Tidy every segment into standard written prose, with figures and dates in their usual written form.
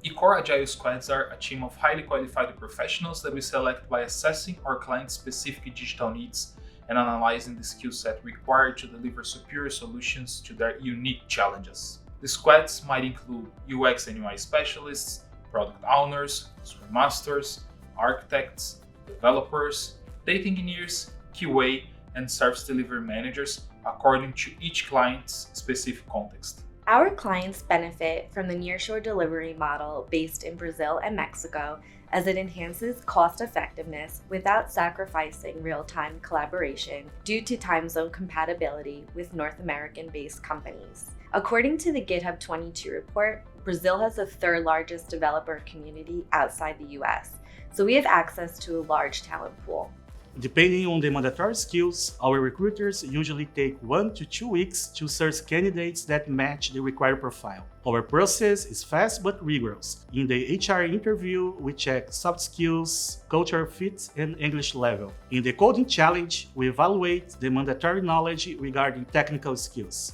eCore Agile Squads are a team of highly qualified professionals that we select by assessing our clients' specific digital needs and analyzing the skill set required to deliver superior solutions to their unique challenges. The squads might include UX and UI specialists, product owners, Scrum Masters, architects, developers, data engineers, QA, and service delivery managers according to each client's specific context. Our clients benefit from the nearshore delivery model based in Brazil and Mexico as it enhances cost effectiveness without sacrificing real-time collaboration due to time zone compatibility with North American-based companies. According to the GitHub 22 report, Brazil has the third largest developer community outside the US, so we have access to a large talent pool. Depending on the mandatory skills, our recruiters usually take 1 to 2 weeks to search candidates that match the required profile. Our process is fast but rigorous. In the HR interview, we check soft skills, cultural fit, and English level. In the coding challenge, we evaluate the mandatory knowledge regarding technical skills.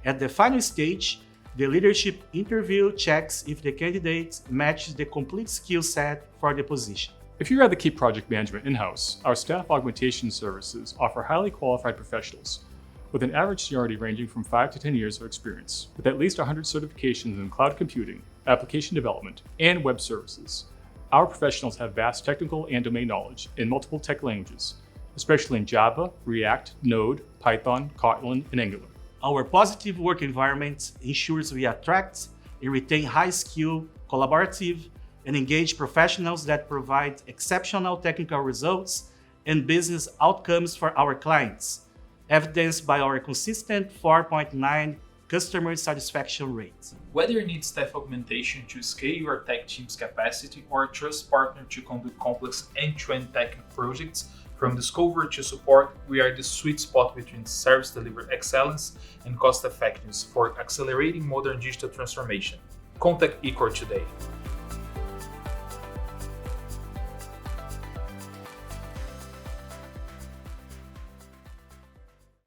At the final stage, the leadership interview checks if the candidate matches the complete skill set for the position. If you'd rather keep project management in-house, our staff augmentation services offer highly qualified professionals with an average seniority ranging from 5 to 10 years of experience, with at least 100 certifications in cloud computing, application development, and web services. Our professionals have vast technical and domain knowledge in multiple tech languages, especially in Java, React, Node, Python, Kotlin, and Angular. Our positive work environment ensures we attract and retain high-skill, collaborative, and engaged professionals that provide exceptional technical results and business outcomes for our clients, evidenced by our consistent 4.9 customer satisfaction rate. Whether you need staff augmentation to scale your tech team's capacity or a trust partner to conduct complex end-to-end tech projects, from discovery to support, we are the sweet spot between service delivery excellence and cost effectiveness for accelerating modern digital transformation. Contact eCore today.